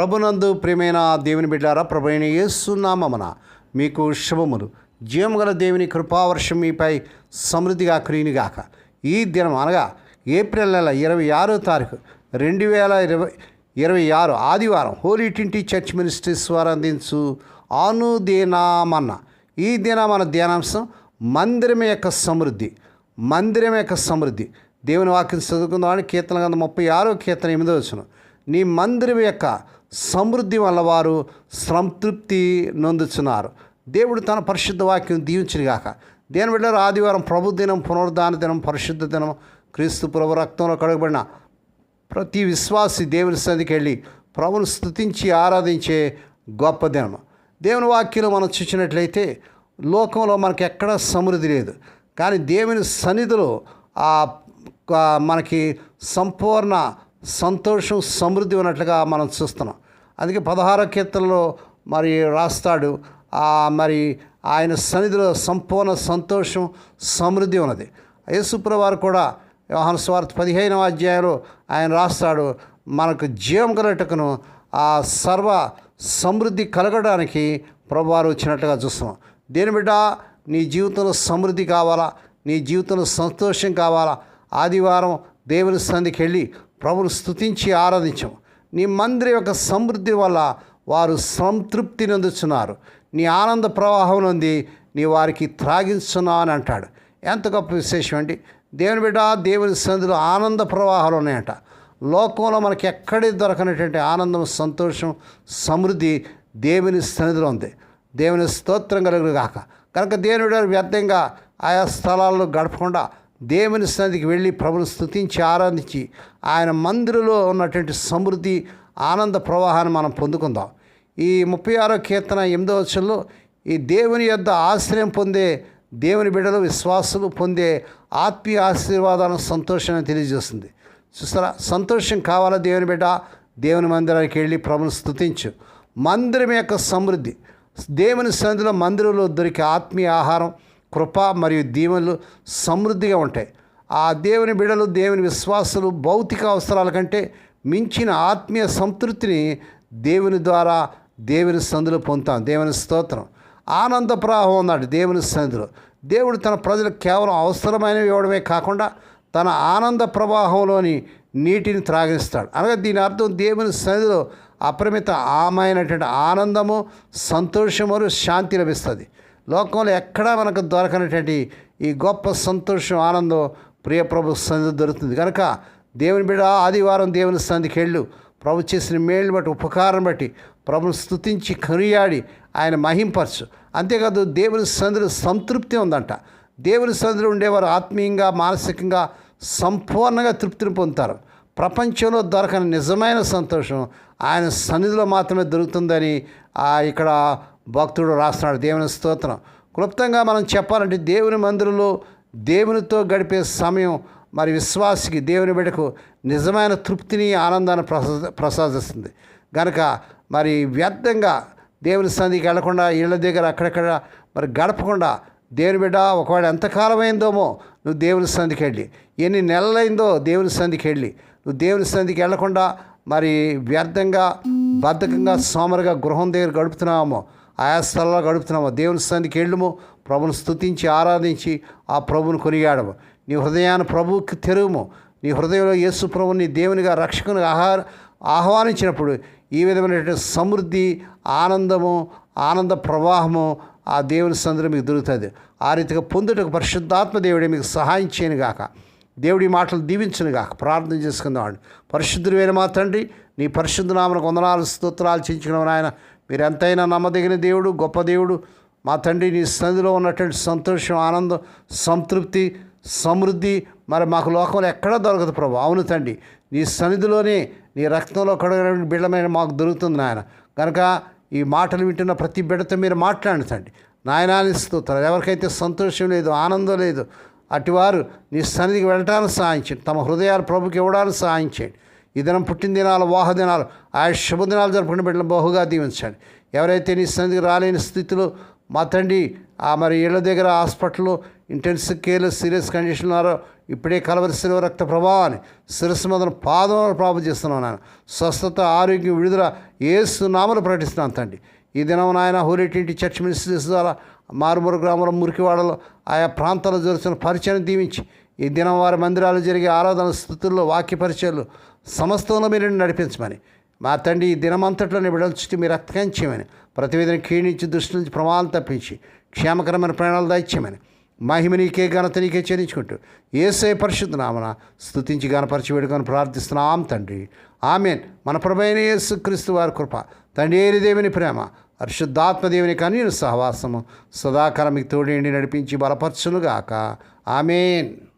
ప్రభునందు ప్రియమైన దేవుని బిడ్డారా, ప్రభువైన యేసు నామమున మీకు శుభములు. జీవం గల దేవుని కృపావర్షం మీపై సమృద్ధిగా కురియునుగాక. ఈ దినం అనగా ఏప్రిల్ నెల 26వ తారీఖు 2026 ఆదివారం హోలీ ట్రింటీ చర్చ్ మినిస్ట్రీస్ వారు అందించు అనుదినమన్న ఈ దిన మన ధ్యానాంశం మందిరం యొక్క సమృద్ధి. మందిరం యొక్క సమృద్ధి. దేవుని వాక్యం చదువుకుందామని కీర్తన గ్రంథం 36వ కీర్తన 8వ వచనం. నీ మందిరం యొక్క సమృద్ధి వల్ల వారు సంతృప్తి నొందుచున్నారు. దేవుడు తన పరిశుద్ధ వాక్యం దీవించునుగాక. దేని బిడ్డలారా, ఆదివారం ప్రభు దినం, పునరుద్ధాన దినం, పరిశుద్ధ దినం, క్రీస్తు ప్రభు రక్తంలో కడగబడిన ప్రతి విశ్వాసి దేవుని సన్నిధికి వెళ్ళి ప్రభుని స్తుతించి ఆరాధించే గొప్ప దినం. దేవుని వాక్యంలో మనం చూసినట్లయితే లోకంలో మనకి ఎక్కడా సమృద్ధి లేదు, కానీ దేవుని సన్నిధిలో మనకి సంపూర్ణ సంతోషం, సమృద్ధి ఉన్నట్లుగా మనం చూస్తున్నాం. అందుకే 16వ కీర్తనలో మరి రాస్తాడు, మరి ఆయన సన్నిధిలో సంపూర్ణ సంతోషం, సమృద్ధి ఉన్నది. యేసుప్రభువు వారు కూడా యోహాను సువార్త 15వ అధ్యాయంలో ఆయన రాస్తాడు, మనకు జీవం కలగటకును ఆ సర్వ సమృద్ధి కలగడానికి ప్రభువారు వచ్చినట్టుగా చూస్తున్నాం. దేని బిడ్డ, నీ జీవితంలో సమృద్ధి కావాలా, నీ జీవితంలో సంతోషం కావాలా, ఆదివారం దేవుని సన్నిధికి వెళ్ళి ప్రభుని స్తుతించి ఆరాధించము. నీ మందిరం యొక్క సమృద్ధి వల్ల వారు సంతృప్తి నొందుచున్నారు. నీ ఆనంద ప్రవాహం నుండి నీ వారికి త్రాగించున్నావు అని అంటాడు. ఎంత గొప్ప విశేషం అండి. దేవుని బిడ్డ, దేవుని సన్నిధిలో ఆనంద ప్రవాహాలు ఉన్నాయంట. లోకంలో మనకి ఎక్కడి దొరకనటువంటి ఆనందం, సంతోషం, సమృద్ధి దేవుని సన్నిధిలో ఉంది. దేవుని స్తోత్రం కలుగును గాక. కనుక దేవుని బిడ్డ వ్యర్థంగా ఆయా స్థలాల్లో గడపకుండా దేవుని సన్నిధికి వెళ్ళి ప్రభుని స్తుతించి ఆరాధించి ఆయన మందిరంలో ఉన్నటువంటి సమృద్ధి, ఆనంద ప్రవాహాన్ని మనం పొందుకుందాం. ఈ 36వ కీర్తన 8వ వచనంలో ఈ దేవుని యొద్ద ఆశ్రయం పొందే దేవుని బిడ్డలు, విశ్వాసులు పొందే ఆత్మీయ ఆశీర్వాదాలను, సంతోషాన్ని తెలియజేస్తుంది. చూస్తారా, సంతోషం కావాలా దేవుని బిడ్డ, దేవుని మందిరానికి వెళ్ళి ప్రభుని స్తుతించు. మందిరం యొక్క సమృద్ధి. దేవుని సన్నిధిలో మందిరంలో దొరికే ఆత్మీయ ఆహారం, కృప మరియు దీవెనలు సమృద్ధిగా ఉంటాయి. ఆ దేవుని బిడ్డలు, దేవుని విశ్వాసులు భౌతిక అవసరాల కంటే మించిన ఆత్మీయ సంతృప్తిని దేవుని ద్వారా దేవుని సన్నిధిలో పొందుతాం. దేవుని స్తోత్రం. ఆనంద ప్రవాహం ఉన్నాడు దేవుని సన్నిధిలో. దేవుడు తన ప్రజలకు కేవలం అవసరమైనవి ఇవ్వడమే కాకుండా తన ఆనంద ప్రవాహంలోని నీటిని త్రాగిస్తాడు. అనగా దీని అర్థం దేవుని సన్నిధిలో అపరిమిత ఆమైనటువంటి ఆనందము, సంతోషము, శాంతి లభిస్తుంది. లోకంలో ఎక్కడా మనకు దొరకనటువంటి ఈ గొప్ప సంతోషం, ఆనందం ప్రియ ప్రభు సన్నిధి దొరుకుతుంది. కనుక దేవుని బిడ్డ, ఆదివారం దేవుని సన్నిధికి వెళ్ళు. ప్రభు చేసిన మేలుని బట్టి, ఉపకారం బట్టి ప్రభుని స్తుతించి కొనియాడి ఆయన మహింపరచు. అంతేకాదు దేవుని సన్నిధిలో సంతృప్తి ఉందంట. దేవుని సన్నిధిలో ఉండేవారు ఆత్మీయంగా, మానసికంగా సంపూర్ణంగా తృప్తిని పొందుతారు. ప్రపంచంలో దొరకని నిజమైన సంతోషం ఆయన సన్నిధిలో మాత్రమే దొరుకుతుందని ఇక్కడ భక్తుడు రాస్తున్నాడు. దేవుని స్తోత్రం. క్లుప్తంగా మనం చెప్పాలంటే దేవుని మందిరంలో దేవునితో గడిపే సమయం మరి విశ్వాసికి, దేవుని బిడ్డకు నిజమైన తృప్తిని, ఆనందాన్ని ప్రసాదిస్తుంది. కనుక మరి వ్యర్థంగా దేవుని సన్నిధికి వెళ్లకుండా, ఇళ్ళ దగ్గర అక్కడక్కడ మరి గడపకుండా, దేవుని బిడ్డ ఒకవేళ ఎంతకాలం అయిందోమో నువ్వు దేవుని సన్నిధికి వెళ్ళి, ఎన్ని నెలలైందో దేవుని సన్నిధికి వెళ్ళి, నువ్వు దేవుని సన్నిధికి వెళ్లకుండా మరి వ్యర్థంగా, బద్ధకంగా, సోమరుగా గృహం దగ్గర గడుపుతున్నామో, ఆయా స్థలంలో గడుపుతున్నామో, దేవుని సన్నిధికి వెళ్ళము. ప్రభుని స్తుతించి ఆరాధించి ఆ ప్రభుని కొనియాడము. నీ హృదయాన్ని ప్రభువుకి తెరువుము. నీ హృదయంలో యేసు ప్రభుని నీ దేవునిగా, రక్షకుని ఆహ్వానించినప్పుడు ఈ విధమైనటువంటి సమృద్ధి, ఆనందము, ఆనంద ప్రవాహము ఆ దేవుని సన్నిధిలో మీకు దొరుకుతుంది. ఆ రీతిగా పొందుటకు పరిశుద్ధాత్మ దేవుడే మీకు సహాయం చేయను గాక. దేవుడి మాటలు దీవించును గాక. ప్రార్థన చేసుకుందామండి. పరిశుద్ధుడైన మా తండ్రి, నీ పరిశుద్ధ నామమునకు వందనాలు, స్తోత్రాలు చెల్లించుకున్నాం నాయన. మీరు ఎంతైనా నమ్మదగిన దేవుడు, గొప్ప దేవుడు మా తండ్రి. నీ సన్నిధిలో ఉన్నటువంటి సంతోషం, ఆనందం, సంతృప్తి, సమృద్ధి మరి మాకు లోకంలో ఎక్కడా దొరకదు ప్రభు. అవును తండ్రి, నీ సన్నిధిలోనే, నీ రక్తంలో కడగడానికి బిడ్డమైన మాకు దొరుకుతుంది నాయన. కనుక ఈ మాటలు వింటున్న ప్రతి బిడ్డతో మీరు మాట్లాడండి తండ్రి. నాయనాన్ని స్తోత్రాలు. ఎవరికైతే సంతోషం లేదు, ఆనందం లేదు, అటువారు నీ సన్నిధికి వెళ్ళటానికి సహాయం చేయండి. తమ హృదయాలు ప్రభుకి ఇవ్వడానికి సహాయం చేయండి. ఈ దినం పుట్టిన దినాలు, వాహ దినాలు, ఆయా శుభదినాలు జరుపుకునే బిడ్డలు బహుగా దీవించండి. ఎవరైతే నీ సన్నిధికి రాలేని స్థితిలో మా తండ్రి మరి ఇళ్ళ దగ్గర, హాస్పిటల్లో, ఇంటెన్సివ్ కేర్లో, సీరియస్ కండిషన్ ఉన్నారో, ఇప్పుడే కలవరి శిలువ రక్త ప్రభావాన్ని శిరస్సు మొదలు పాదములను ప్రాప్తం చేస్తున్నాను నాయన. స్వస్థత, ఆరోగ్యం, విడుదల యేసు నామములో ప్రకటిస్తున్నాను తండ్రి. ఈ దినం నాయన హోలీ ట్వంటీ చర్చ్ మినిస్ట్రీస్ ద్వారా మారుమూల గ్రామంలో, మురికివాడలో, ఆయా ప్రాంతాల్లో జరుగుతున్న పరిచయం దీవించి, ఈ దినం వారి మందిరాలు జరిగే ఆరాధన స్థుతుల్లో, వాక్య పరిచయాలు సమస్తంలో మీరు నడిపించమని మా తండ్రి, ఈ దినమంతట్లో బిడ్డల చుట్టూ మీరు రక్తకంచేయమని, ప్రతివేదన క్షీణించి దృష్టి నుంచి ప్రమాదం తప్పించి క్షేమకరమైన ప్రాణాలు దాయిచ్యమని, మహిమ నీకే, ఘనత నీకే చెల్లించుకుంటూ యేసయ్య పరిశుద్ధ నామమున స్తుతించి గణపరిచి వేడుకొని ప్రార్థిస్తున్నాం తండ్రి. ఆమేన్. మన ప్రభువైన యేసుక్రీస్తు వారి కృప, తండ్రి అయిన దేవుని ప్రేమ, పరిశుద్ధాత్మదేవుని కన్యను సహవాసము సదాకాలం మీకు తోడేండి నడిపించి బలపరచునుగాక. ఆమేన్.